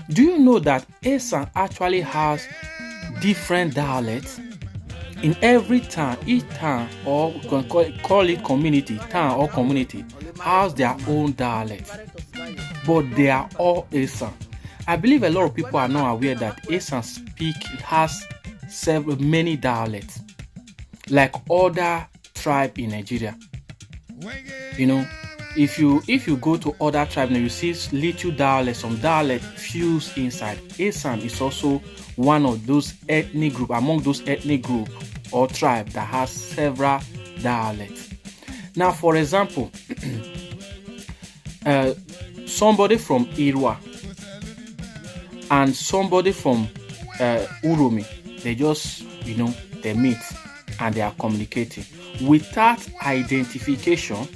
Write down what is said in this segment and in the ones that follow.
Do you know that Esan actually has different dialects? In every town, each town, or we can call it community, town or community, has their own dialect, but they are all Esan. I believe a lot of people are not aware that Esan has many dialects, like other tribe in Nigeria. You know, if you go to other tribes, you see little dialects, some dialect fused inside. Esan is also one of those ethnic group, among those ethnic group or tribe that has several dialects. Now, for example, somebody from Irwa and somebody from Uromi, they just, they meet and they are communicating. Without identification,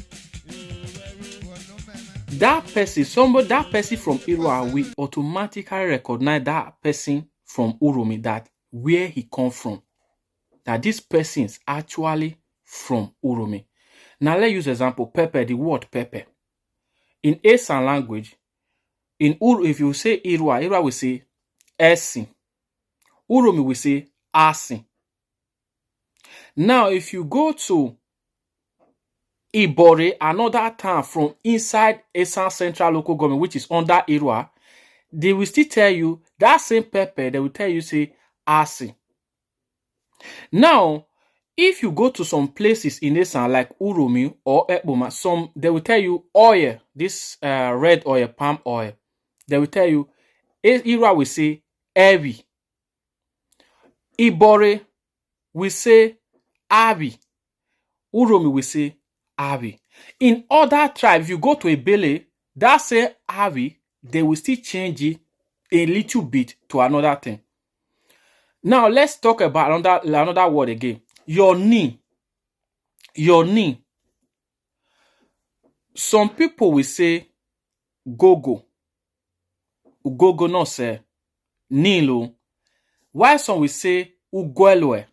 that person from Irwa will automatically recognize that person from Uromi, that where he come from, that this person is actually from Uromi. Now let's use example, pepper, the word pepper. In Esan language, if you say Irwa will say Esin. Uromi will say Asin. Now, if you go to Ibore, another town from inside Esan Central Local Government, which is under Irwa, they will still tell you that same pepper, they will tell you say Asin. Now, if you go to some places in Esan like Uromi or Ekboma, they will tell you oil, this red oil, palm oil. They will tell you, Irwa will say Evi. Ibore will say Abi. Uromi will say Abi. In other tribes, if you go to Ebele, that say Abi, they will still change it a little bit to another thing. Now, let's talk about another word again. Your knee. Your knee. Some people will say gogo. Gogo no say nilo. While some will say ugwelwe.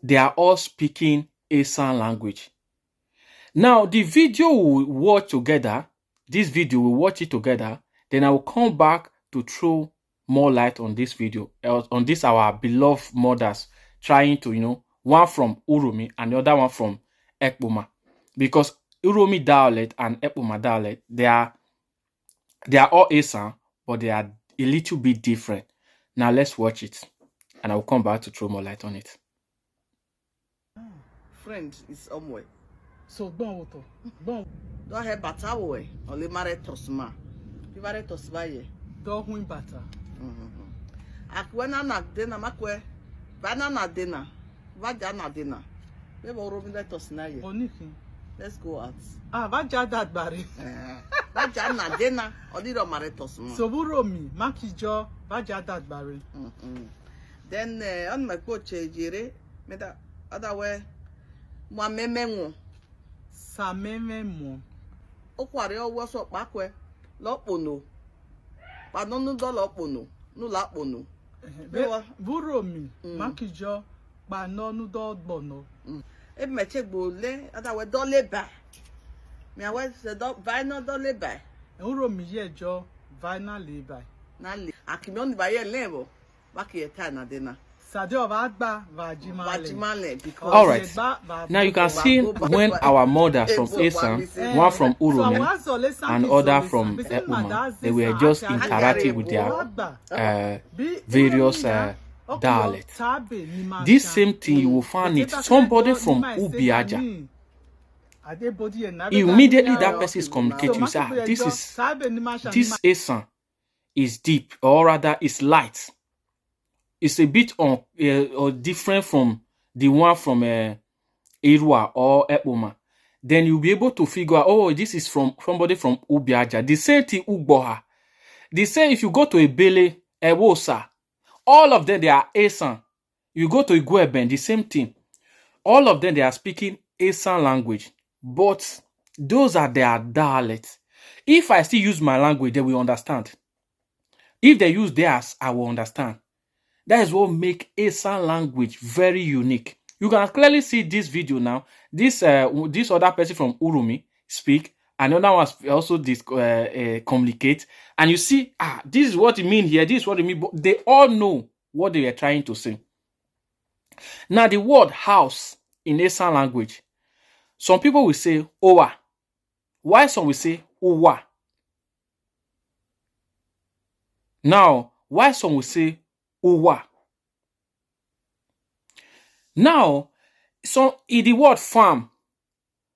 They are all speaking Esan language. Now, the video we'll watch together, this video, we'll watch it together, then I will come back to throw more light on this video, on this our beloved mothers trying to, one from Uromi and the other one from Ekboma. Because Uromi dialect and Ekboma dialect, they are all Esan, but they are a little bit different. Now, let's watch it, and I will come back to throw more light on it. Friend is somewhere. So bon. Do have bata way or le mare tosma. You mare tosma ye. Do win bata. Akwena na dena makwe. Bana na dena. Vaja na dena. We bo robi le tosna ye. Oniki. Let's go out. Vaja that bari. Vaja na dena. Odiro mare tosma. So Uromi, makijo, vaja that bari. Then on my coach jire. Meda other way. Mwa memenwo. Sa mememo. Okware owo so pakwe. Lopono. Panonu do lopono. Nu lapono. Uromi, makijo, panonu do bono. E meche gbole, other way do leba. Me awe se do vaino do leba. Uromi yejo, vaina leba. Na le. Akimi on ba ye lebo. Baki e ta na dena. All right. Now you can see when our mothers from Esan, one from Uromi and other from Ekboma, they were just interacting with their various dialects. This same thing you will find it somebody from Ubiaja. Immediately that person is communicating, you say, this Esan is deep, or rather is light. It's a bit or different from the one from Irwa or Ekboma. Then you'll be able to figure out, oh, this is from somebody from Ubiaja. The same thing Ugboha. They say if you go to Ebele, Ewosa, all of them, they are Esan. You go to Igweben, the same thing. All of them, they are speaking Esan language. But those are their dialects. If I still use my language, they will understand. If they use theirs, I will understand. That is what makes Esan language very unique. You can clearly see this video now. This other person from Uromi speak, Another one also communicate. And you see, this is what it mean here. This is what it mean. But they all know what they are trying to say. Now, the word house in Esan language, some people will say owa, while some will say uwa. Now, why some will say uwa? Now, in the word farm,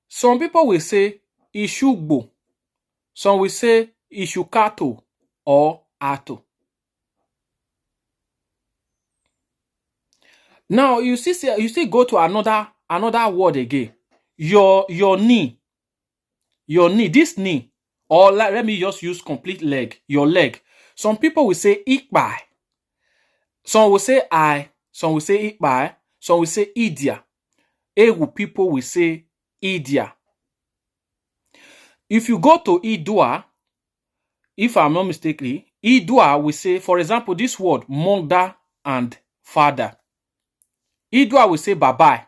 some people will say ishugbo, some will say ishukato or ato. Now you see go to another word again. Your knee, this knee, or let me just use complete leg, your leg. Some people will say ikbai, some will say I, some will say ikbai, some will say idia. Ewu people will say idia. If you go to idua, if I'm not mistaken, idua will say, for example, this word mother and father. Idua will say bye-bye,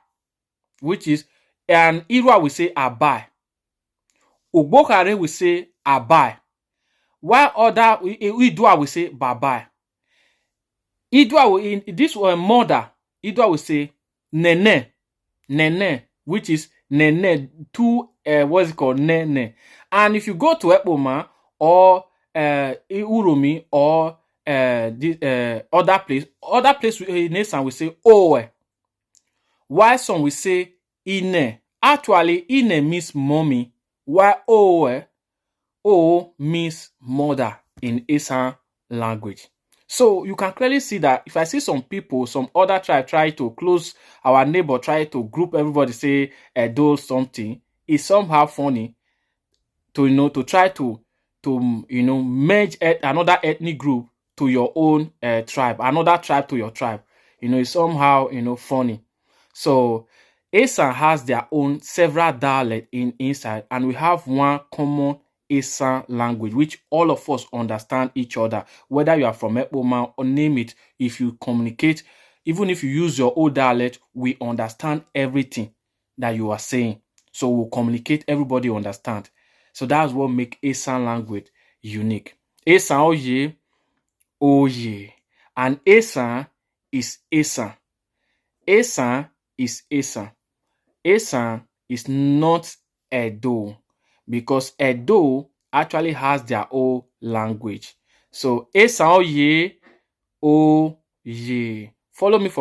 which is, and Irua will say abai. Ugbokare will say abai. While other Idua will say bye-bye. Idua will, in this mother, Idua will say nene, which is nene, what's it called, nene. And if you go to Ekpoma or Urumi or other place in Esan will say oe. While some will say ine. Actually, ine means mommy, while o means mother in Esan language. So you can clearly see that if I see some people, some other tribe try to close our neighbor, try to group everybody, say do something, it's somehow funny to try to merge another ethnic group to your own tribe, another tribe to your tribe. It's somehow funny. So Esan has their own several dialects inside, and we have one common Esan language, which all of us understand each other. Whether you are from Ekpoma or name it, if you communicate, even if you use your own dialect, we understand everything that you are saying. So we'll communicate, everybody understand. So that's what makes Esan language unique. Esan oye, oye. And Esan is Esan. Esan is Esan. Esan is not Edo, because Edo actually has their own language. So Esan oye, oye. Follow me for